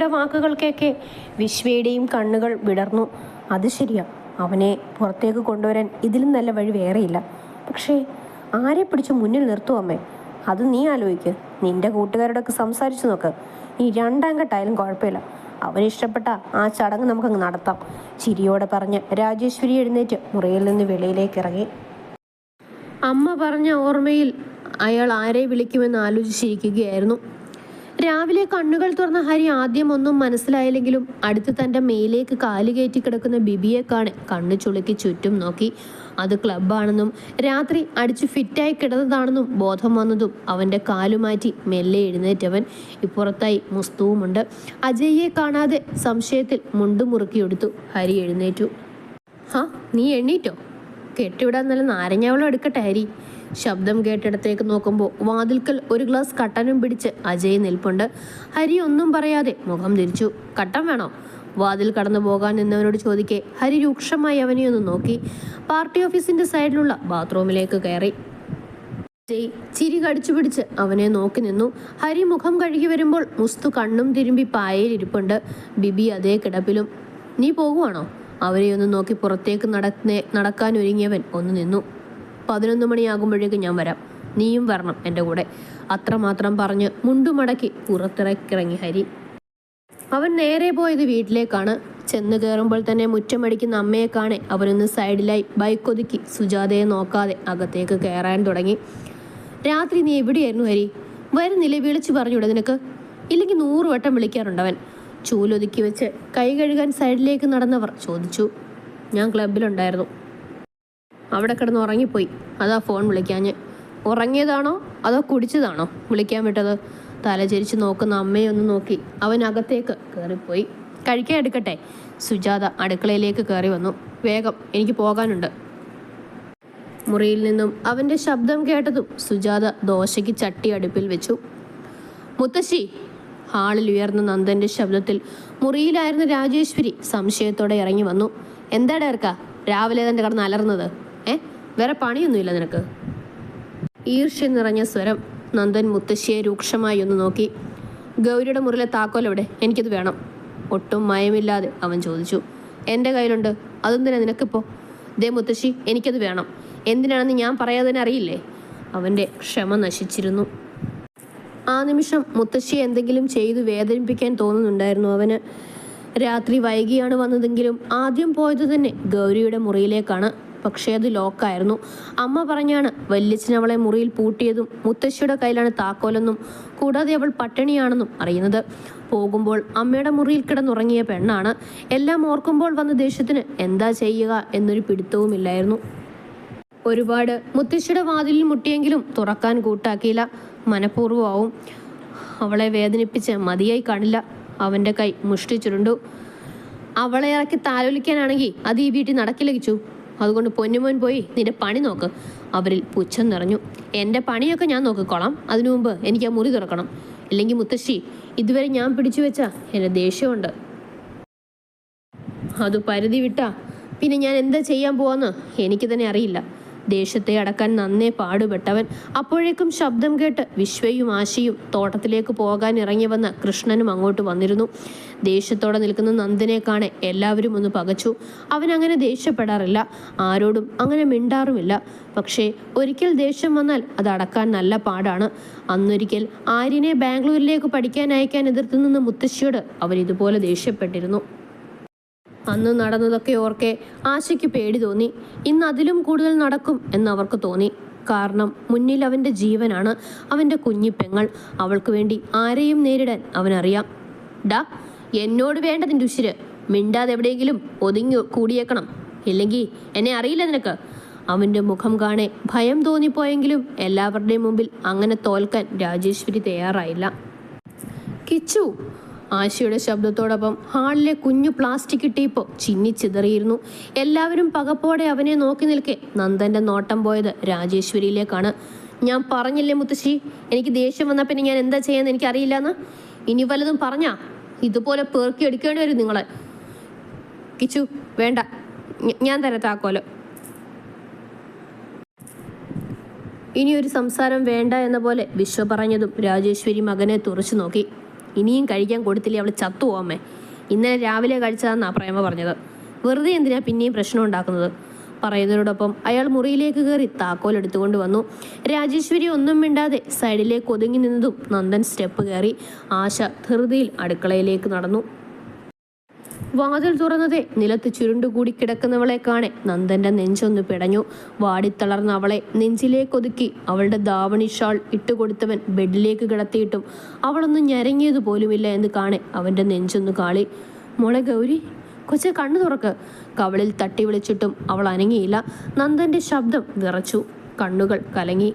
ഹരിയുടെ വാക്കുകൾക്കൊക്കെ വിശ്വയുടെയും കണ്ണുകൾ വിടർന്നു. അത് ശരിയാ, അവനെ പുറത്തേക്ക് കൊണ്ടുവരാൻ ഇതിലും നല്ല വഴി വേറെയില്ല. പക്ഷേ ആരെ പിടിച്ച് മുന്നിൽ നിർത്തും അമ്മേ? അത് നീ ആലോചിക്ക്. നിന്റെ കൂട്ടുകാരോടൊക്കെ സംസാരിച്ചു നോക്ക്. ഈ രണ്ടാം കെട്ടായാലും കുഴപ്പമില്ല. അവനിഷ്ടപ്പെട്ട ആ ചടങ്ങ് നമുക്കങ്ങ് നടത്താം. ചിരിയോടെ പറഞ്ഞ് രാജേശ്വരി എഴുന്നേറ്റ് മുറിയിൽ നിന്ന് വെളിയിലേക്ക് ഇറങ്ങി. അമ്മ പറഞ്ഞ ഓർമ്മയിൽ അയാൾ ആരെ വിളിക്കുമെന്ന് ആലോചിച്ചിരിക്കുകയായിരുന്നു. രാവിലെ കണ്ണുകൾ തുറന്ന ഹരി ആദ്യം ഒന്നും മനസ്സിലായില്ലെങ്കിലും അടുത്ത് തൻ്റെ മേലേക്ക് കാല് കയറ്റി കിടക്കുന്ന ബിബിയെ കാണെ കണ്ണു ചുളുക്കി ചുറ്റും നോക്കി. അത് ക്ലബ്ബാണെന്നും രാത്രി അടിച്ചു ഫിറ്റായി കിടന്നതാണെന്നും ബോധം വന്നതും അവൻ്റെ കാലുമാറ്റി മെല്ലെ എഴുന്നേറ്റവൻ. ഇപ്പുറത്തായി മുസ്തുവുമുണ്ട്. അജയ്യെ കാണാതെ സംശയത്തിൽ മുണ്ടു മുറുക്കിയെടുത്തു. ഹരി എഴുന്നേറ്റു. ഹാ, നീ എണ്ണീറ്റോ? കെട്ടിവിടാൻ നല്ല നാരങ്ങാവെള്ളം എടുക്കട്ടെ ഹരി. ശബ്ദം കേട്ടിടത്തേക്ക് നോക്കുമ്പോൾ വാതിൽക്കൽ ഒരു ഗ്ലാസ് കട്ടനും പിടിച്ച് അജയ് നിൽപ്പുണ്ട്. ഹരി ഒന്നും പറയാതെ മുഖം തിരിച്ചു. കട്ടൻ വേണോ? വാതിൽ കടന്നു പോകാൻ നിന്നവനോട് ചോദിക്കെ ഹരി രൂക്ഷമായി അവനെ ഒന്ന് നോക്കി. പാർട്ടി ഓഫീസിന്റെ സൈഡിലുള്ള ബാത്റൂമിലേക്ക് കയറി. അജയ് ചിരി കടിച്ചു പിടിച്ച് അവനെ നോക്കി നിന്നു. ഹരി മുഖം കഴുകി വരുമ്പോൾ മുസ്തു കണ്ണും തിരുമ്പി പായയിലിരിപ്പുണ്ട്. ബിബി അതേ കിടപ്പിലും. നീ പോകുവാണോ? അവരെ ഒന്ന് നോക്കി പുറത്തേക്ക് നടക്കാൻ ഒരുങ്ങിയവൻ ഒന്ന് നിന്നു. 11 മണിയാകുമ്പോഴേക്കും ഞാൻ വരാം. നീയും വരണം എൻ്റെ കൂടെ. അത്രമാത്രം പറഞ്ഞ് മുണ്ടുമടക്കി പുറത്തിറക്കിറങ്ങി ഹരി. അവൻ നേരെ പോയത് വീട്ടിലേക്കാണ്. ചെന്ന് കയറുമ്പോൾ തന്നെ മുറ്റമടിക്കുന്ന അമ്മയെ കാണെ അവനൊന്ന് സൈഡിലായി ബൈക്ക് ഒതുക്കി സുജാതയെ നോക്കാതെ അകത്തേക്ക് കയറാൻ തുടങ്ങി. രാത്രി നീ എവിടെയായിരുന്നു ഹരി? വരുന്നില്ലേ? വിളിച്ചു പറഞ്ഞൂടെ നിനക്ക്? ഇല്ലെങ്കിൽ 100 വട്ടം വിളിക്കാറുണ്ടവൻ. ചൂലൊതുക്കി വെച്ച് കൈ കഴുകാൻ സൈഡിലേക്ക് നടന്നവർ ചോദിച്ചു. ഞാൻ ക്ലബിലുണ്ടായിരുന്നു. അവിടെ കിടന്ന് ഉറങ്ങിപ്പോയി. അതാ ഫോൺ വിളിക്കാഞ്ഞ്. ഉറങ്ങിയതാണോ അതോ കുടിച്ചതാണോ വിളിക്കാൻ വിട്ടത്? തലചരിച്ച് നോക്കുന്ന അമ്മയെ ഒന്ന് നോക്കി അവൻ അകത്തേക്ക് കയറിപ്പോയി. കഴിക്കാൻ എടുക്കട്ടെ? സുജാത അടുക്കളയിലേക്ക് കയറി വന്നു. വേഗം, എനിക്ക് പോകാനുണ്ട്. മുറിയിൽ നിന്നും അവൻ്റെ ശബ്ദം കേട്ടതും സുജാത ദോശയ്ക്ക് ചട്ടി അടുപ്പിൽ വെച്ചു. മുത്തശ്ശി! ഹാളിൽ ഉയർന്ന നന്ദൻ്റെ ശബ്ദത്തിൽ മുറിയിലായിരുന്ന രാജേശ്വരി സംശയത്തോടെ ഇറങ്ങി വന്നു. എന്താടാ ഇറക്ക രാവിലെ തന്നെ കിടന്ന് അലർന്നത്? വേറെ പണിയൊന്നുമില്ല നിനക്ക്? ഈർഷ്യ നിറഞ്ഞ സ്വരം. നന്ദൻ മുത്തശ്ശിയെ രൂക്ഷമായി ഒന്ന് നോക്കി. ഗൗരിയുടെ മുറിയിലെ താക്കോൽ എവിടെ? എനിക്കത് വേണം. ഒട്ടും മയമില്ലാതെ അവൻ ചോദിച്ചു. എൻ്റെ കയ്യിലുണ്ട്. അതെന്തിനാ നിനക്കിപ്പോൾ? ദേ മുത്തശ്ശി, എനിക്കത് വേണം. എന്തിനാണെന്ന് ഞാൻ പറയാതെ തന്നെ അറിയില്ലേ? അവൻ്റെ ക്ഷമ നശിച്ചിരുന്നു. ആ നിമിഷം മുത്തശ്ശിയെ എന്തെങ്കിലും ചെയ്തു വേദനിപ്പിക്കാൻ തോന്നുന്നുണ്ടായിരുന്നു അവന്. രാത്രി വൈകിയാണ് വന്നതെങ്കിലും ആദ്യം പോയത് തന്നെ ഗൗരിയുടെ മുറിയിലേക്കാണ്. പക്ഷേ അത് ലോക്കായിരുന്നു. അമ്മ പറഞ്ഞാണ് വല്യച്ഛൻ അവളെ മുറിയിൽ പൂട്ടിയതും മുത്തശ്ശിയുടെ കയ്യിലാണ് താക്കോലെന്നും കൂടാതെ അവൾ പട്ടിണിയാണെന്നും അറിയുന്നത്. പോകുമ്പോൾ അമ്മയുടെ മുറിയിൽ കിടന്നുറങ്ങിയ പെണ്ണാണ്. എല്ലാം ഓർക്കുമ്പോൾ വന്ന ദേഷ്യത്തിന് എന്താ ചെയ്യുക എന്നൊരു പിടുത്തവുമില്ലായിരുന്നു. ഒരുപാട് മുത്തശ്ശിയുടെ വാതിലിൽ മുട്ടിയെങ്കിലും തുറക്കാൻ കൂട്ടാക്കിയില്ല. മനഃപൂർവ്വമാവും. അവളെ വേദനിപ്പിച്ച് മതിയായി കാണില്ല. അവൻ്റെ കൈ മുഷ്ടി ചുരുണ്ടു. അവളെ ഇറക്കി താലോലിക്കാനാണെങ്കിൽ അത് ഈ വീട്ടിൽ നടക്കില്ല കിച്ചു. അതുകൊണ്ട് പൊന്നുമോൻ പോയി നിന്റെ പണി നോക്ക്. അവരിൽ പുച്ഛം നിറഞ്ഞു. എൻ്റെ പണിയൊക്കെ ഞാൻ നോക്കിക്കോളാം. അതിനു മുമ്പ് എനിക്ക് ആ മുറി തുറക്കണം. ഇല്ലെങ്കിൽ മുത്തശ്ശി, ഇതുവരെ ഞാൻ പിടിച്ചു വെച്ച എൻ്റെ ദേഷ്യമുണ്ട്. അത് പരിധി വിട്ടാ പിന്നെ ഞാൻ എന്താ ചെയ്യാൻ പോവാന്ന് എനിക്ക് തന്നെ അറിയില്ല. ദേഷ്യത്തെ അടക്കാൻ നന്നേ പാടുപെട്ടവൻ. അപ്പോഴേക്കും ശബ്ദം കേട്ട് വിശ്വയും ആശയും തോട്ടത്തിലേക്ക് പോകാൻ ഇറങ്ങി വന്ന കൃഷ്ണനും അങ്ങോട്ട് വന്നിരുന്നു. ദേഷ്യത്തോടെ നിൽക്കുന്ന നന്ദനെ കാണെ എല്ലാവരും ഒന്ന് പകച്ചു. അവൻ അങ്ങനെ ദേഷ്യപ്പെടാറില്ല, ആരോടും അങ്ങനെ മിണ്ടാറുമില്ല. പക്ഷേ ഒരിക്കൽ ദേഷ്യം വന്നാൽ അത് അടക്കാൻ നല്ല പാടാണ്. അന്നൊരിക്കൽ ആര്യനെ ബാംഗ്ലൂരിലേക്ക് പഠിക്കാൻ അയക്കാൻ എതിർത്ത് നിന്ന മുത്തശ്ശിയോട് അവൻ ഇതുപോലെ ദേഷ്യപ്പെട്ടിരുന്നു. അന്ന് നടന്നതൊക്കെ ഓർക്കെ ആശയ്ക്ക് പേടി തോന്നി. ഇന്ന് അതിലും കൂടുതൽ നടക്കും എന്നവർക്ക് തോന്നി. കാരണം മുന്നിൽ അവൻ്റെ ജീവനാണ്, അവൻ്റെ കുഞ്ഞിപ്പെങ്ങൾ. അവൾക്ക് വേണ്ടി ആരെയും നേരിടാൻ അവനറിയാം. ഡാ, എന്നോട് വേണ്ടതിൻ്റെ ഉശിര്. മിണ്ടാതെ എവിടെയെങ്കിലും ഒതുങ്ങി കൂടിയേക്കണം. ഇല്ലെങ്കിൽ എന്നെ അറിയില്ല നിനക്ക്. അവൻ്റെ മുഖം കാണെ ഭയം തോന്നിപ്പോയെങ്കിലും എല്ലാവരുടെയും മുമ്പിൽ അങ്ങനെ തോൽക്കാൻ രാജേശ്വരി തയ്യാറായില്ല. കിച്ചു! ആശയുടെ ശബ്ദത്തോടൊപ്പം ഹാളിലെ കുഞ്ഞു പ്ലാസ്റ്റിക് ടീപ്പോ ചിന്നിച്ചിതറിയിരുന്നു. എല്ലാവരും പകപ്പോടെ അവനെ നോക്കി നിൽക്കെ നന്ദൻ്റെ നോട്ടം പോയത് രാജേശ്വരിയിലേക്കാണ്. ഞാൻ പറഞ്ഞില്ലേ മുത്തശ്ശി, എനിക്ക് ദേഷ്യം വന്നാൽ പിന്നെ ഞാൻ എന്താ ചെയ്യാന്ന് എനിക്കറിയില്ലെന്ന്. ഇനി വല്ലതും പറഞ്ഞാ ഇതുപോലെ പേർക്കി എടുക്കേണ്ടി വരും നിങ്ങളെ. കിച്ചു വേണ്ട, ഞാൻ തരാം താക്കോല്. ഇനിയൊരു സംസാരം വേണ്ട എന്ന പോലെ വിശ്വ പറഞ്ഞതും രാജേശ്വരി മകനെ തുറച്ചു നോക്കി. ഇനിയും കഴിക്കാൻ കൊടുത്തില്ലേ അവൾ ചത്തുവോ അമ്മേ? ഇന്നലെ രാവിലെ കഴിച്ചതെന്നാ പ്രേമ പറഞ്ഞത്. വെറുതെ എന്തിനാ പിന്നെയും പ്രശ്നം ഉണ്ടാക്കുന്നത്? പറയുന്നതിനോടൊപ്പം അയാൾ മുറിയിലേക്ക് കയറി താക്കോൽ എടുത്തുകൊണ്ട് വന്നു. രാജേശ്വരി ഒന്നും മിണ്ടാതെ സൈഡിലേക്ക് ഒതുങ്ങി നിന്നതും നന്ദൻ സ്റ്റെപ്പ് കയറി. ആശ ധൃതിയിൽ അടുക്കളയിലേക്ക് നടന്നു. വാതിൽ തുറന്നതേ നിലത്ത് ചുരുണ്ടുകൂടി കിടക്കുന്നവളെ കാണെ നന്ദന്റെ നെഞ്ചൊന്ന് പിടഞ്ഞു. വാടിത്തളർന്ന അവളെ നെഞ്ചിലേക്കൊതുക്കി അവളുടെ ദാവണി ഷാൾ ഇട്ടുകൊടുത്തവൻ ബെഡിലേക്ക് കിടത്തിയിട്ടും അവളൊന്നും ഞരങ്ങിയത് പോലുമില്ല എന്ന് കാണെ അവന്റെ നെഞ്ചൊന്ന് കാളി. മോളെ ഗൗരി, കൊച്ചെ കണ്ണു തുറക്ക്. കവളിൽ തട്ടി വിളിച്ചിട്ടും അവൾ അനങ്ങിയില്ല. നന്ദന്റെ ശബ്ദം വിറച്ചു. കണ്ണുകൾ കലങ്ങി.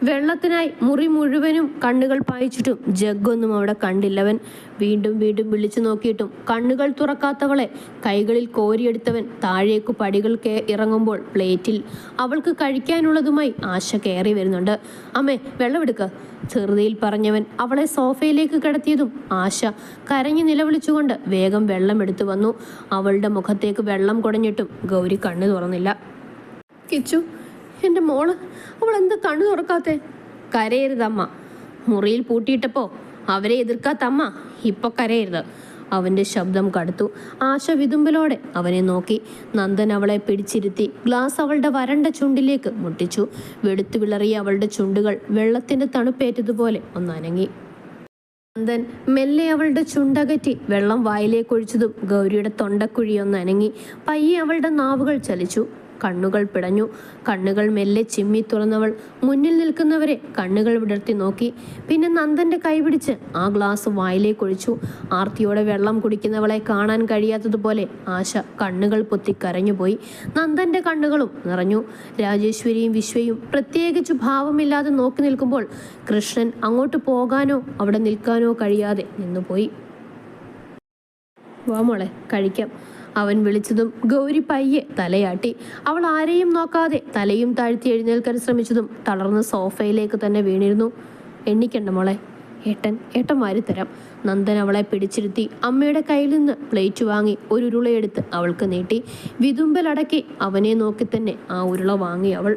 വെള്ളത്തിനായി മുറി മുഴുവനും കണ്ണുകൾ പായിച്ചിട്ടും ജഗ്ഗൊന്നും അവിടെ കണ്ടില്ലവൻ. വീണ്ടും വീണ്ടും വിളിച്ചു നോക്കിയിട്ടും കണ്ണുകൾ തുറക്കാത്തവളെ കൈകളിൽ കോരിയെടുത്തവൻ താഴേക്കു പടികൾ ഇറങ്ങുമ്പോൾ പ്ലേറ്റിൽ അവൾക്ക് കഴിക്കാനുള്ളതുമായി ആശ കയറി വരുന്നുണ്ട്. അമ്മേ, വെള്ളമെടുക്ക. ധൃതിയിൽ പറഞ്ഞവൻ അവളെ സോഫയിലേക്ക് കിടത്തിയതും ആശ കരഞ്ഞു നിലവിളിച്ചുകൊണ്ട് വേഗം വെള്ളം എടുത്തു വന്നു. അവളുടെ മുഖത്തേക്ക് വെള്ളം കുടഞ്ഞിട്ടും ഗൗരി കണ്ണു തുറന്നില്ല. കിച്ചു, എൻ്റെ മോള്, അവൾ എന്താ കണ്ണു തുറക്കാത്തെ? കരയരുതമ്മ. മുറിയിൽ പൂട്ടിയിട്ടപ്പോ അവരെ എതിർക്കാത്തമ്മ ഇപ്പൊ കരയരുത്. അവന്റെ ശബ്ദം കടുത്തു. ആശ വിതുമ്പലോടെ അവനെ നോക്കി. നന്ദൻ അവളെ പിടിച്ചിരുത്തി ഗ്ലാസ് അവളുടെ വരണ്ട ചുണ്ടിലേക്ക് മുട്ടിച്ചു. വെടുത്തു വിളറിയ അവളുടെ ചുണ്ടുകൾ വെള്ളത്തിന്റെ തണുപ്പേറ്റതുപോലെ ഒന്നനങ്ങി. നന്ദൻ മെല്ലെ അവളുടെ ചുണ്ടകറ്റി വെള്ളം വായിലേക്കൊഴിച്ചതും ഗൗരിയുടെ തൊണ്ടക്കുഴിയൊന്നനങ്ങി. പയ്യെ അവളുടെ നാവുകൾ ചലിച്ചു. കണ്ണുകൾ പിടഞ്ഞു. കണ്ണുകൾ മെല്ലെ ചിമ്മി തുറന്നവൾ മുന്നിൽ നിൽക്കുന്നവരെ കണ്ണുകൾ വിടർത്തി നോക്കി. പിന്നെ നന്ദന്റെ കൈപിടിച്ച് ആ ഗ്ലാസ് വായിലേക്കൊഴിച്ചു. ആർത്തിയോടെ വെള്ളം കുടിക്കുന്നവളെ കാണാൻ കഴിയാത്തതുപോലെ ആശ കണ്ണുകൾ പൊത്തി കരഞ്ഞുപോയി. നന്ദന്റെ കണ്ണുകളും നിറഞ്ഞു. രാജേശ്വരിയും വിശ്വയും പ്രത്യേകിച്ച് ഭാവമില്ലാതെ നോക്കി നിൽക്കുമ്പോൾ കൃഷ്ണൻ അങ്ങോട്ട് പോകാനോ അവിടെ നിൽക്കാനോ കഴിയാതെ നിന്നുപോയി. വാ മോളെ, കഴിക്കാം. അവൻ വിളിച്ചതും ഗൗരി പയ്യെ തലയാട്ടി. അവൾ ആരെയും നോക്കാതെ തലയും താഴ്ത്തി എഴുന്നേൽക്കാൻ ശ്രമിച്ചതും തളർന്ന് സോഫയിലേക്ക് തന്നെ വീണിരുന്നു. എണ്ണിക്കണ്ട മോളെ, ഏട്ടൻ വാരിത്തരാം. നന്ദൻ അവളെ പിടിച്ചിരുത്തി അമ്മയുടെ കയ്യിൽ നിന്ന് പ്ലേറ്റ് വാങ്ങി ഒരു ഉരുളയെടുത്ത് അവൾക്ക് നീട്ടി. വിതുമ്പലടക്കി അവനെ നോക്കി തന്നെ ആ ഉരുള വാങ്ങി അവൾ.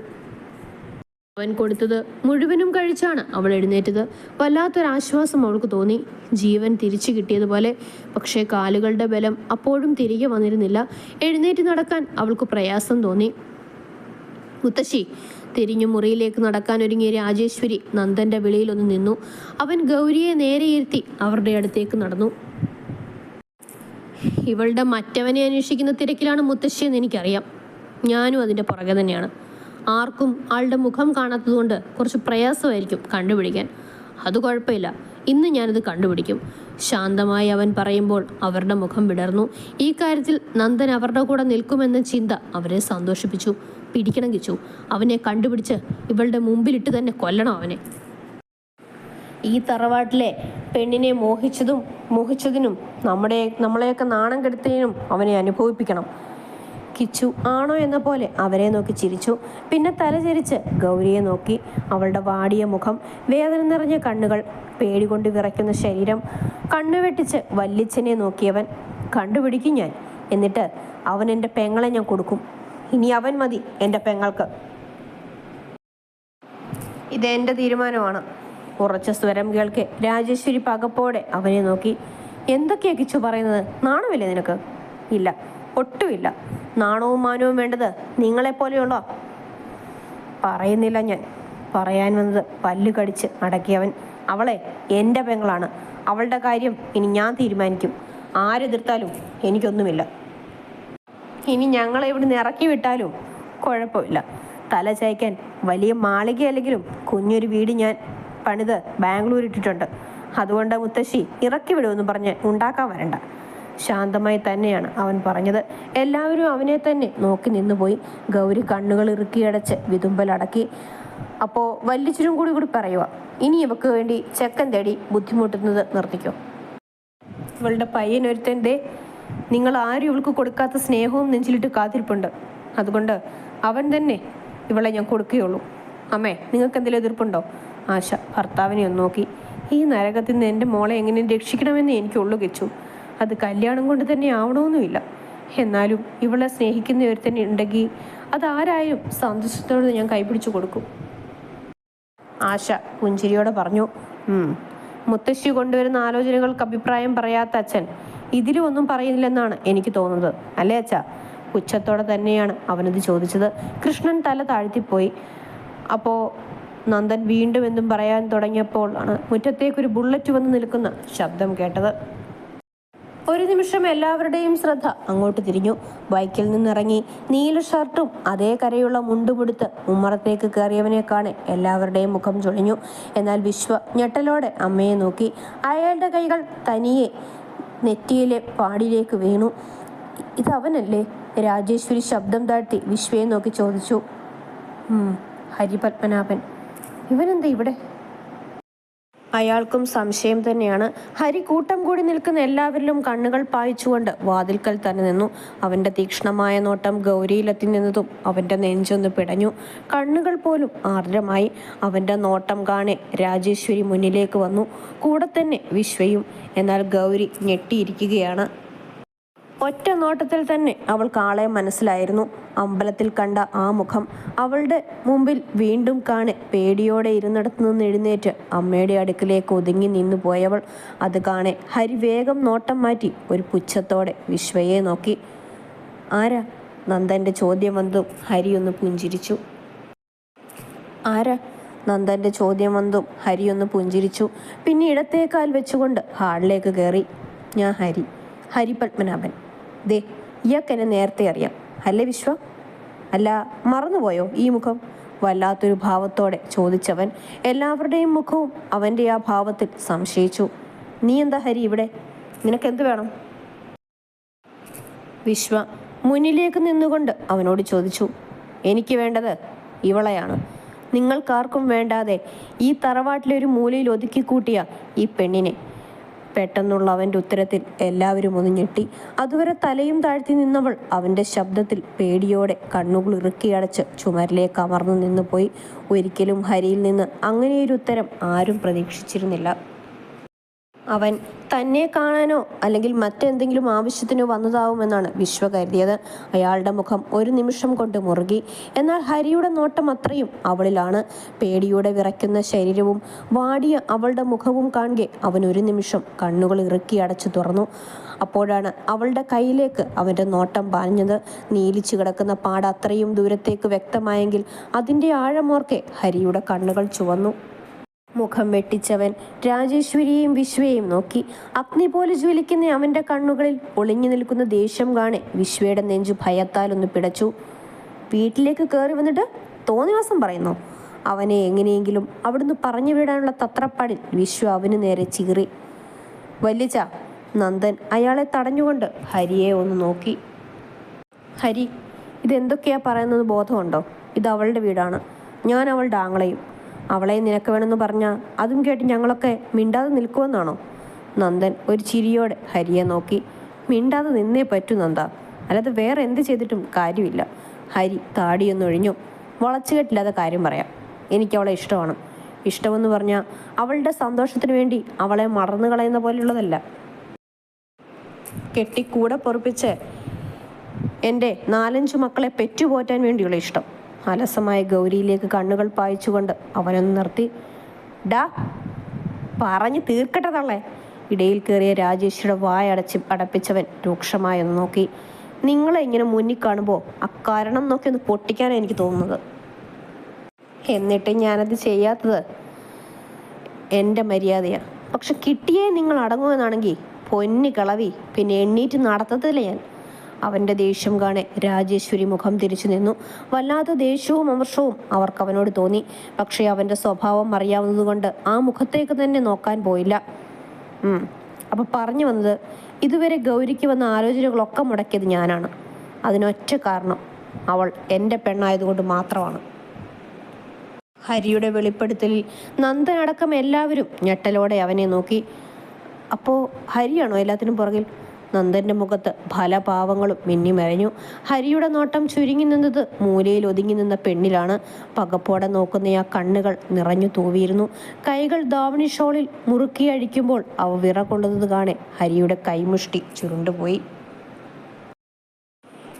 അവൻ കൊടുത്തത് മുഴുവനും കഴിച്ചാണ് അവൾ എഴുന്നേറ്റത്. വല്ലാത്തൊരാശ്വാസം അവൾക്ക് തോന്നി, ജീവൻ തിരിച്ചു കിട്ടിയതുപോലെ. പക്ഷേ കാലുകളുടെ ബലം അപ്പോഴും തിരികെ വന്നിരുന്നില്ല. എഴുന്നേറ്റ് നടക്കാൻ അവൾക്ക് പ്രയാസം തോന്നി. മുത്തശ്ശി. തിരിഞ്ഞു മുറിയിലേക്ക് നടക്കാൻ ഒരുങ്ങിയ രാജേശ്വരി നന്ദന്റെ വിളിയിലൊന്ന് നിന്നു. അവൻ ഗൗരിയെ നേരെ ഇരുത്തി അവരുടെ അടുത്തേക്ക് നടന്നു. ഇവളുടെ മറ്റവനെ അന്വേഷിക്കുന്ന തിരക്കിലാണ് മുത്തശ്ശി എന്ന് എനിക്കറിയാം. ഞാനും അതിൻ്റെ പുറകെ തന്നെയാണ്. ആർക്കും ആളുടെ മുഖം കാണാത്തതുകൊണ്ട് കുറച്ച് പ്രയാസമായിരിക്കും കണ്ടുപിടിക്കാൻ. അത് കുഴപ്പമില്ല, ഇന്ന് ഞാനത് കണ്ടുപിടിക്കും. ശാന്തമായി അവൻ പറയുമ്പോൾ അവരുടെ മുഖം വിടർന്നു. ഈ കാര്യത്തിൽ നന്ദൻ അവരുടെ കൂടെ നിൽക്കുമെന്ന ചിന്ത അവരെ സന്തോഷിപ്പിച്ചു. പിടിക്കണം കിച്ചു, അവനെ കണ്ടുപിടിച്ച് ഇവളുടെ മുമ്പിലിട്ട് തന്നെ കൊല്ലണം അവനെ. ഈ തറവാട്ടിലെ പെണ്ണിനെ മോഹിച്ചതിനും നമ്മളെയൊക്കെ നാണം കെടുത്തതിനും അവനെ അനുഭവിപ്പിക്കണം. കിച്ചു ആണോ എന്ന പോലെ അവരെ നോക്കി ചിരിച്ചു. പിന്നെ തലചരിച്ച് ഗൗരിയെ നോക്കി. അവളുടെ വാടിയ മുഖം, വേദന നിറഞ്ഞ കണ്ണുകൾ, പേടികൊണ്ട് വിറയ്ക്കുന്ന ശരീരം. കണ്ണുവെട്ടിച്ച് വല്യച്ഛനെ നോക്കിയവൻ. കണ്ടുപിടിക്കും ഞാൻ, എന്നിട്ട് അവൻ എൻ്റെ പെങ്ങളെ ഞാൻ കൊടുക്കും. ഇനി അവൻ മതി എൻ്റെ പെങ്ങൾക്ക്. ഇതെൻ്റെ തീരുമാനമാണ്. ഉറച്ച സ്വരം കേൾക്കെ രാജേശ്വരി പകപ്പോടെ അവനെ നോക്കി. എന്തൊക്കെയാ കിച്ചു പറയുന്നത്? നാണമില്ലേ നിനക്ക്? ഇല്ല, ഒട്ടുമില്ല. നാണവും മാനവും വേണ്ടത് നിങ്ങളെപ്പോലെയുള്ള. പറയുന്നില്ല ഞാൻ. പറയാൻ വന്നത് പല്ല് കടിച്ച് അടക്കിയവൻ. അവളെ എൻ്റെ പെങ്ങളാണ്. അവളുടെ കാര്യം ഇനി ഞാൻ തീരുമാനിക്കും. ആരെതിർത്താലും എനിക്കൊന്നുമില്ല. ഇനി ഞങ്ങളെ ഇവിടുന്ന് ഇറക്കി വിട്ടാലും കുഴപ്പമില്ല. തല ചായ്ക്കാൻ വലിയ മാളിക അല്ലെങ്കിലും കുഞ്ഞൊരു വീട് ഞാൻ പണിത് ബാംഗ്ലൂർ ഇട്ടിട്ടുണ്ട്. അതുകൊണ്ട് മുത്തശ്ശി ഇറക്കി വിടുമെന്ന് പറഞ്ഞ് ഉണ്ടാക്കാൻ വരണ്ട. ശാന്തമായി തന്നെയാണ് അവൻ പറഞ്ഞത്. എല്ലാവരും അവനെ തന്നെ നോക്കി നിന്നുപോയി. ഗൗരി കണ്ണുകൾ ഇറുക്കിയടച്ച് വിതുമ്പലടക്കി. അപ്പോൾ വല്ലിച്ചിരും കൂടി പറയുക, ഇനി ഇവക്ക് വേണ്ടി ചെക്കൻ തേടി ബുദ്ധിമുട്ടുന്നത് നിർത്തിക്കോ. ഇവളുടെ പയ്യനൊരുത്തൻ്റെ നിങ്ങൾ ആരും ഇവൾക്ക് കൊടുക്കാത്ത സ്നേഹവും നെഞ്ചിലിട്ട് കാത്തിരിപ്പുണ്ട്. അതുകൊണ്ട് അവൻ തന്നെ ഇവളെ ഞാൻ കൊടുക്കുകയുള്ളൂ. അമ്മേ, നിങ്ങൾക്ക് എന്തെങ്കിലും എതിർപ്പുണ്ടോ? ആശ ഭർത്താവിനെ ഒന്ന് നോക്കി. ഈ നരകത്തിൽ നിന്ന് എൻ്റെ മോളെ എങ്ങനെ രക്ഷിക്കണമെന്ന് എനിക്കുള്ളൂ കിച്ചു. അത് കല്യാണം കൊണ്ട് തന്നെ ആവണമെന്നുമില്ല. എന്നാലും ഇവളെ സ്നേഹിക്കുന്ന ഒരുത്തന്നെ ഉണ്ടെങ്കിൽ അതാരായും സന്തോഷത്തോടെ ഞാൻ കൈപിടിച്ചു കൊടുക്കും. ആശ പുഞ്ചിരിയോടെ പറഞ്ഞു. മുത്തശ്ശി കൊണ്ടുവരുന്ന ആലോചനകൾക്ക് അഭിപ്രായം പറയാത്ത അച്ഛൻ ഇതിലും ഒന്നും പറയുന്നില്ലെന്നാണ് എനിക്ക് തോന്നുന്നത്, അല്ലേ അച്ഛാ? പുച്ഛത്തോടെ തന്നെയാണ് അവനത് ചോദിച്ചത്. കൃഷ്ണൻ തല താഴ്ത്തിപ്പോയി. അപ്പോൾ നന്ദൻ വീണ്ടും എന്തും പറയാൻ തുടങ്ങിയപ്പോൾ ആണ് മുറ്റത്തേക്കൊരു ബുള്ളറ്റ് വന്ന് നിൽക്കുന്ന ശബ്ദം കേട്ടത്. ഒരു നിമിഷം എല്ലാവരുടെയും ശ്രദ്ധ അങ്ങോട്ട് തിരിഞ്ഞു. ബൈക്കിൽ നിന്നിറങ്ങി നീല ഷർട്ടും അതേ കരയുള്ള മുണ്ടുമുടുത്ത് ഉമ്മറത്തേക്ക് കയറിയവനെ കാണെ എല്ലാവരുടെയും മുഖം ചൊളിഞ്ഞു. എന്നാൽ വിശ്വ ഞെട്ടലോടെ അമ്മയെ നോക്കി. അയാളുടെ കൈകൾ തനിയെ നെറ്റിയിലെ പാടിലേക്ക് വീണു. ഇതവനല്ലേ? രാജേശ്വരി ശബ്ദം താഴ്ത്തി വിശ്വയെ നോക്കി ചോദിച്ചു. ഹരിപത്മനാഭൻ. ഇവനെന്താ ഇവിടെ? അയാൾക്കും സംശയം തന്നെയാണ്. ഹരി കൂട്ടം കൂടി നിൽക്കുന്ന എല്ലാവരിലും കണ്ണുകൾ പായിച്ചുകൊണ്ട് വാതിൽക്കൽ തന്നെ നിന്നു. അവന്റെ തീക്ഷ്ണമായ നോട്ടം ഗൗരിയിലെത്തി നിന്നതും അവന്റെ നെഞ്ചൊന്ന് പിടഞ്ഞു. കണ്ണുകൾ പോലും ആർദ്രമായി. അവന്റെ നോട്ടം കാണെ രാജേശ്വരി മുന്നിലേക്ക് വന്നു. കൂടെ തന്നെ വിശ്വയും. എന്നാൽ ഗൗരി ഞെട്ടിയിരിക്കുകയാണ്. ഒറ്റ നോട്ടത്തിൽ തന്നെ അവൾക്ക് ആളെ മനസ്സിലായിരുന്നു. അമ്പലത്തിൽ കണ്ട ആ മുഖം അവളുടെ മുമ്പിൽ വീണ്ടും കാണെ പേടിയോടെ ഇരുന്നിടത്തു നിന്ന് എഴുന്നേറ്റ് അമ്മയുടെ അടുക്കിലേക്ക് ഒതുങ്ങി നിന്നു പോയവൾ. അത് കാണെ ഹരി വേഗം നോട്ടം മാറ്റി ഒരു പുച്ഛത്തോടെ വിശ്വയെ നോക്കി. ആരാ? നന്ദന്റെ ചോദ്യം വന്നതും ഹരി ഒന്ന് പുഞ്ചിരിച്ചു. ആരാ? നന്ദന്റെ ചോദ്യം വന്നതും ഹരി ഒന്ന് പുഞ്ചിരിച്ചു. പിന്നെ ഇടത്തേക്കാൽ വെച്ചുകൊണ്ട് ഹാളിലേക്ക് കയറി. ഞാൻ ഹരിപത്മനാഭൻ. ദേ, ഇയാൾക്കെന്നെ നേരത്തെ അറിയാം, അല്ലേ വിശ്വ? അല്ല, മറന്നുപോയോ ഈ മുഖം? വല്ലാത്തൊരു ഭാവത്തോടെ ചോദിച്ചവൻ. എല്ലാവരുടെയും മുഖവും അവൻ്റെ ആ ഭാവത്തിൽ സംശയിച്ചു. നീ എന്താ ഹരി ഇവിടെ? നിനക്കെന്ത് വേണം? വിശ്വ മുന്നിലേക്ക് നിന്നുകൊണ്ട് അവനോട് ചോദിച്ചു. എനിക്ക് വേണ്ടത് ഇവളെയാണ്. നിങ്ങൾക്കാർക്കും വേണ്ടാതെ ഈ തറവാട്ടിലെ ഒരു മൂലയിൽ ഒതുക്കിക്കൂട്ടിയ ഈ പെണ്ണിനെ. പെട്ടെന്നുള്ള അവൻ്റെ ഉത്തരത്തിൽ എല്ലാവരും ഒന്ന് ഞെട്ടി. അതുവരെ തലയും താഴ്ത്തി നിന്നവൾ അവൻ്റെ ശബ്ദത്തിൽ പേടിയോടെ കണ്ണുകൾ ഇറുക്കിയടച്ച് ചുമരിലേക്ക് അമർന്നു നിന്നു പോയി. ഒരിക്കലും ഹരിയിൽ നിന്ന് അങ്ങനെയൊരു ഉത്തരം ആരും പ്രതീക്ഷിച്ചിരുന്നില്ല. അവൻ തന്നെ കാണാനോ അല്ലെങ്കിൽ മറ്റെന്തെങ്കിലും ആവശ്യത്തിനോ വന്നതാവുമെന്നാണ് വിശ്വ കരുതിയത്. അയാളുടെ മുഖം ഒരു നിമിഷം കൊണ്ട് മുറുകി. എന്നാൽ ഹരിയുടെ നോട്ടം അത്രയും അവളിലാണ്. പേടിയോടെ വിറയ്ക്കുന്ന ശരീരവും വാടിയ അവളുടെ മുഖവും കാണെ അവൻ ഒരു നിമിഷം കണ്ണുകൾ ഇറുക്കി അടച്ചു തുറന്നു. അപ്പോഴാണ് അവളുടെ കയ്യിലേക്ക് അവൻ്റെ നോട്ടം പാഞ്ഞത്. നീലിച്ചു കിടക്കുന്ന പാട് അത്രയും ദൂരത്തേക്ക് വ്യക്തമായെങ്കിൽ അതിൻ്റെ ആഴമോർക്കെ ഹരിയുടെ കണ്ണുകൾ ചുവന്നു. മുഖം വെട്ടിച്ചവൻ രാജേശ്വരിയെയും വിശ്വയെയും നോക്കി. അഗ്നി പോലെ ജ്വലിക്കുന്ന അവൻ്റെ കണ്ണുകളിൽ ഒളിഞ്ഞു നിൽക്കുന്ന ദേഷ്യം കാണെ വിശ്വയുടെ നെഞ്ചു ഭയത്താൽ ഒന്ന് പിടച്ചു. വീട്ടിലേക്ക് കയറി വന്നിട്ട് തോന്നിവാസം പറയുന്നു. അവനെ എങ്ങനെയെങ്കിലും അവിടുന്ന് പറഞ്ഞു വിടാനുള്ള തത്രപ്പാടിൽ വിശ്വ അവന് നേരെ ചീറി. വല്യച്ച. നന്ദൻ അയാളെ തടഞ്ഞുകൊണ്ട് ഹരിയെ ഒന്ന് നോക്കി. ഹരി, ഇതെന്തൊക്കെയാ പറയുന്നത് ബോധമുണ്ടോ? ഇത് അവളുടെ വീടാണ്. ഞാൻ അവളുടെ ആങ്ങളെയും. അവളെ നിനക്ക് വേണമെന്ന് പറഞ്ഞാൽ അതും കേട്ട് ഞങ്ങളൊക്കെ മിണ്ടാതെ നിൽക്കുമെന്നാണോ? നന്ദൻ ഒരു ചിരിയോടെ ഹരിയെ നോക്കി. മിണ്ടാതെ നിന്നേ പറ്റൂ നന്ദ, അല്ലാതെ വേറെ എന്ത് ചെയ്തിട്ടും കാര്യമില്ല. ഹരി താടിയൊന്നൊഴിഞ്ഞു. വളച്ചുകെട്ടില്ലാതെ കാര്യം പറയാം. എനിക്കവളെ ഇഷ്ടമാണ്. ഇഷ്ടമെന്ന് പറഞ്ഞാൽ അവളുടെ സന്തോഷത്തിന് വേണ്ടി അവളെ മറന്നു കളയുന്ന പോലെയുള്ളതല്ല. കെട്ടിക്കൂടെ പൊറുപ്പിച്ച് എൻ്റെ 4-5 മക്കളെ പെറ്റുപോറ്റാൻ വേണ്ടിയുള്ള ഇഷ്ടം. അലസമായ ഗൗരിയിലേക്ക് കണ്ണുകൾ പായിച്ചുകൊണ്ട് അവനൊന്ന് നിർത്തി. ഡാ, പറഞ്ഞു തീർക്കട്ടെ തള്ളേ. ഇടയിൽ കയറിയ രാജേഷിയുടെ അടപ്പിച്ചവൻ രൂക്ഷമായൊന്ന് നോക്കി. നിങ്ങളെ ഇങ്ങനെ മുന്നിൽ കാണുമ്പോൾ അക്കാരണം നോക്കി ഒന്ന് പൊട്ടിക്കാനാണ് എനിക്ക് തോന്നുന്നത്. എന്നിട്ട് ഞാനത് ചെയ്യാത്തത് എൻ്റെ മര്യാദയാണ്. പക്ഷെ കിട്ടിയേ നിങ്ങൾ അടങ്ങുമെന്നാണെങ്കിൽ പൊന്നി കളവി, പിന്നെ എണ്ണീറ്റ് നടത്തത്തില്ല ഞാൻ. അവൻ്റെ ദേഷ്യം കാണെ രാജേശ്വരി മുഖം തിരിച്ചു നിന്നു. വല്ലാത്ത ദേഷ്യവും അമർഷവും അവർക്ക് അവനോട് തോന്നി. പക്ഷേ അവൻ്റെ സ്വഭാവം അറിയാവുന്നതുകൊണ്ട് ആ മുഖത്തേക്ക് തന്നെ നോക്കാൻ പോയില്ല. അപ്പം പറഞ്ഞു വന്നത്, ഇതുവരെ ഗൗരിക്ക് വന്ന ആലോചനകളൊക്കെ മുടക്കിയത് ഞാനാണ്. അതിനൊറ്റ കാരണം അവൾ എൻ്റെ പെണ്ണായതുകൊണ്ട് മാത്രമാണ്. ഹരിയുടെ വെളിപ്പെടുത്തലിൽ നന്ദനടക്കം എല്ലാവരും ഞെട്ടലോടെ അവനെ നോക്കി. അപ്പോൾ ഹരിയാണോ എല്ലാത്തിനും പുറകിൽ? നന്ദൻ്റെ മുഖത്ത് പല പാവങ്ങളും മിന്നിമറഞ്ഞു. ഹരിയുടെ നോട്ടം ചുരുങ്ങി നിന്നത് മൂലയിൽ ഒതുങ്ങി നിന്ന പെണ്ണിലാണ്. പകപ്പോടെ നോക്കുന്ന ആ കണ്ണുകൾ നിറഞ്ഞു തൂവിയിരുന്നു. കൈകൾ ദാവണി ഷോളിൽ മുറുക്കി അഴിക്കുമ്പോൾ അവ വിറകൊള്ളുന്നത് കാണെ ഹരിയുടെ കൈമുഷ്ടി ചുരുണ്ടുപോയി.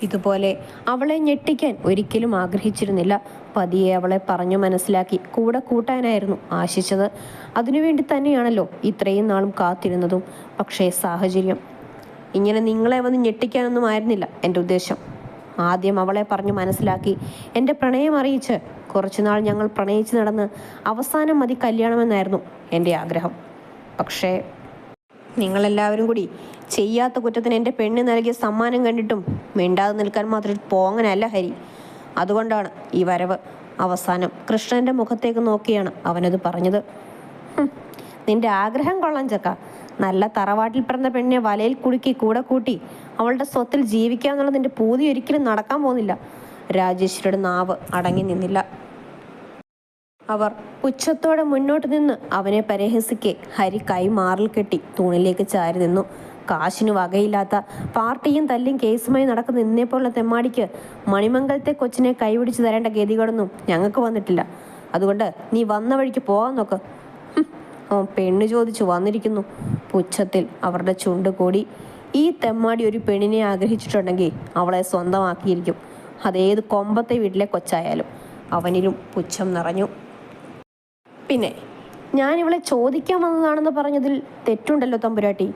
ഇതുപോലെ അവളെ ഞെട്ടിക്കാൻ ഒരിക്കലും ആഗ്രഹിച്ചിരുന്നില്ല. പതിയെ അവളെ പറഞ്ഞു മനസ്സിലാക്കി കൂടെ കൂട്ടാനായിരുന്നു ആശിച്ചത്. അതിനുവേണ്ടി തന്നെയാണല്ലോ ഇത്രയും നാളും കാത്തിരുന്നതും. പക്ഷേ സാഹചര്യം ഇങ്ങനെ നിങ്ങളെ വന്ന് ഞെട്ടിക്കാനൊന്നും ആയിരുന്നില്ല എൻ്റെ ഉദ്ദേശം. ആദ്യം അവളെ പറഞ്ഞു മനസ്സിലാക്കി എൻ്റെ പ്രണയം അറിയിച്ച് കുറച്ചുനാൾ ഞങ്ങൾ പ്രണയിച്ച് നടന്ന് അവസാനം മതി കല്യാണമെന്നായിരുന്നു എൻ്റെ ആഗ്രഹം. പക്ഷേ നിങ്ങളെല്ലാവരും കൂടി ചെയ്യാത്ത കുറ്റത്തിന് എൻ്റെ പെണ്ണ് നൽകിയ സമ്മാനം കണ്ടിട്ടും മിണ്ടാതെ നിൽക്കാൻ മാത്രം പോങ്ങനല്ല ഹരി. അതുകൊണ്ടാണ് ഈ വരവ്. അവസാനം കൃഷ്ണൻ്റെ മുഖത്തേക്ക് നോക്കിയാണ് അവനത് പറഞ്ഞത്. നിന്റെ ആഗ്രഹം കൊള്ളാം ചക്ക. നല്ല തറവാട്ടിൽ പിറന്ന പെണ്ണിനെ വലയിൽ കുടുക്കി കൂടെ കൂട്ടി അവളുടെ സ്വത്തിൽ ജീവിക്കാന്നുള്ള നിന്റെ പൂതി ഒരിക്കലും നടക്കാൻ പോകുന്നില്ല. രാജേശ്വരിയുടെ നാവ് അടങ്ങി നിന്നില്ല. അവർ പുച്ഛത്തോടെ മുന്നോട്ട് നിന്ന് അവനെ പരിഹസിക്കെ ഹരി കൈ മാറിൽ കെട്ടി തൂണിലേക്ക് ചാരി നിന്നു. കാശിനു വകയില്ലാത്ത പാർട്ടിയും തല്ലും കേസുമായി നടക്കുന്ന നിന്നെപ്പോലുള്ള തെമ്മാടിക്ക് മണിമംഗലത്തെ കൊച്ചിനെ കൈപിടിച്ച് തരേണ്ട ഗതികളൊന്നും ഞങ്ങൾക്ക് വന്നിട്ടില്ല. അതുകൊണ്ട് നീ വന്ന വഴിക്ക് പോകാൻ നോക്ക്. അവൻ പെണ്ണ് ചോദിച്ചു വന്നിരിക്കുന്നു. പുച്ഛത്തിൽ അവരുടെ ചുണ്ട് കൂടി. ഈ തെമ്മാടി ഒരു പെണ്ണിനെ ആഗ്രഹിച്ചിട്ടുണ്ടെങ്കിൽ അവളെ സ്വന്തമാക്കിയിരിക്കും, അതേത് കൊമ്പത്തെ വീട്ടിലെ കൊച്ചായാലും. അവനിലും പുച്ഛം നിറഞ്ഞു. പിന്നെ ഞാൻ ഇവളെ ചോദിക്കാൻ വന്നതാണെന്ന് പറഞ്ഞതിൽ തെറ്റുണ്ടല്ലോ തമ്പുരാട്ടി.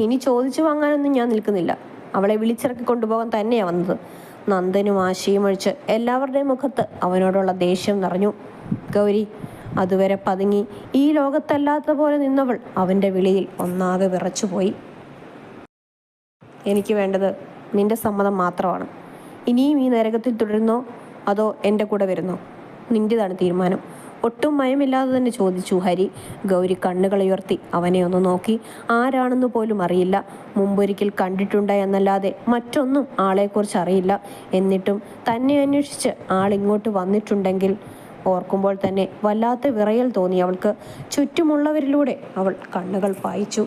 ഇനി ചോദിച്ചു വാങ്ങാനൊന്നും ഞാൻ നിൽക്കുന്നില്ല. അവളെ വിളിച്ചിറക്കി കൊണ്ടുപോകാൻ തന്നെയാണ് വന്നത്. നന്ദനും ആശയും ഒഴിച്ച് എല്ലാവരുടെയും മുഖത്ത് അവനോടുള്ള ദേഷ്യം നിറഞ്ഞു. ഗൗരി അതുവരെ പതുങ്ങി ഈ ലോകത്തല്ലാത്ത പോലെ നിന്നവൾ അവൻ്റെ വിളിയിൽ ഒന്നാകെ വിറച്ചുപോയി. എനിക്ക് വേണ്ടത് നിന്റെ സമ്മതം മാത്രമാണ്. ഇനിയും ഈ നരകത്തിൽ തുടരുന്നോ അതോ എൻ്റെ കൂടെ വരുന്നോ? നിന്റേതാണ് തീരുമാനം. ഒട്ടും ഭയമില്ലാതെ തന്നെ ചോദിച്ചു ഹരി. ഗൗരി കണ്ണുകളുയർത്തി അവനെ ഒന്ന് നോക്കി. ആരാണെന്ന് പോലും അറിയില്ല. മുമ്പൊരിക്കൽ കണ്ടിട്ടുണ്ട് എന്നല്ലാതെ മറ്റൊന്നും ആളെക്കുറിച്ച് അറിയില്ല. എന്നിട്ടും തന്നെ അന്വേഷിച്ച് ആളിങ്ങോട്ട് വന്നിട്ടുണ്ടെങ്കിൽ ഓർക്കുമ്പോൾ തന്നെ വല്ലാത്ത വിറയൽ തോന്നി അവൾക്ക്. ചുറ്റുമുള്ളവരിലൂടെ അവൾ കണ്ണുകൾ പായിച്ചു.